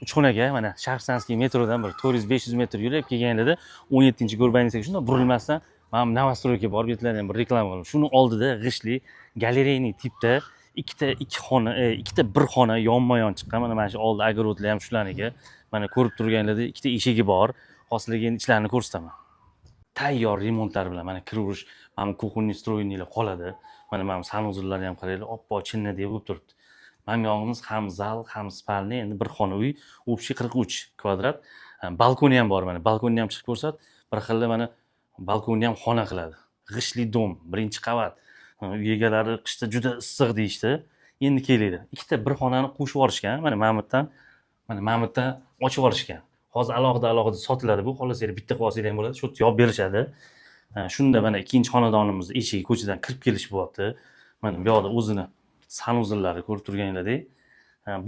uch xonaga mana Sharqsanskiy metrodan bir 400-500 metr yurib kelganinglarda 17-Go'rbaynisaga shunday burilmasdan mana Novostroyga borib ketlarni ham bir reklama qildim. Shuni oldida g'ishtli galereyniy tipda ikkita bir xona yonma-yon chiqqan. Mana shu oldi огородlar ham shularniki. Mana ko'rib turganinglarda ikkita eshigi bor. Hozirga endi ichlarini ko'rsataman. Tayyor remontlar bilan mana kiraverish, mana kuxonniy stroynilar qoladi. Mana sanuzullarni ham qaranglar, oppoq chinnadek bo'lib turibdi. Mana yog'imiz ham zal, ham spalniy, endi bir xona uy, общий 43 kvadrat. Balkoni ham bor mana. Balkonni ham chiqib ko'rsat. Bir xilda mana balkonni ham xona qiladi. G'ishtli dom, birinchi qavat. Uy egalari qishda juda issiq deyishdi. Endi kelinglar. Ikkita bir xonani qo'shib yorishgan. Mana Mamutdan ochib yorishgan. Hozir alohida sotiladi bu. Xohlasanglar bitta qilib olsanglar ham bo'ladi. Shu yerda yopib berishadi. Shunda mana ikkinchi xonadonimiz eshigi ko'chadan kirib kelish bo'lyapti. Mana bu yoqda o'zini sanuzullari ko'rib turganinglardek.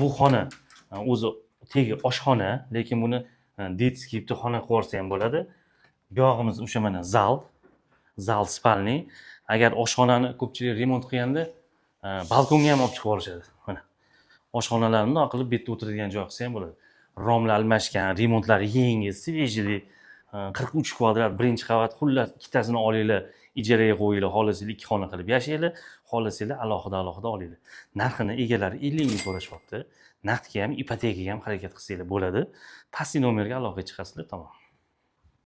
Bu xona o'zi tegi oshxona, lekin buni detskiy bitta xona qilib yuborsa ham bo'ladi. Bu yog'imiz o'sha mana zal spalniy. Agar oshxonani ko'pchilik remont qilganda balkonga ham olib chiqib olishadi. Mana oshxonalarni bundoq qilib betda o'tiradigan joy qilsa ham bo'ladi. Romlar almashgan, remontlari yangi, svejili, 43 kvadrat birinchi qavat. Xullas, ikkitasini olinglar, ijaraga qo'yinglar, xohlasanglar ikki xona qilib yashanglar, xohlasanglar alohida olinglar. Narxini egalari 50 ming so'rashyapti. Naqdga ham, ipotekaga ham harakat qilsanglar bo'ladi. Pastki nomerga aloqaga chiqasizlar, tamom.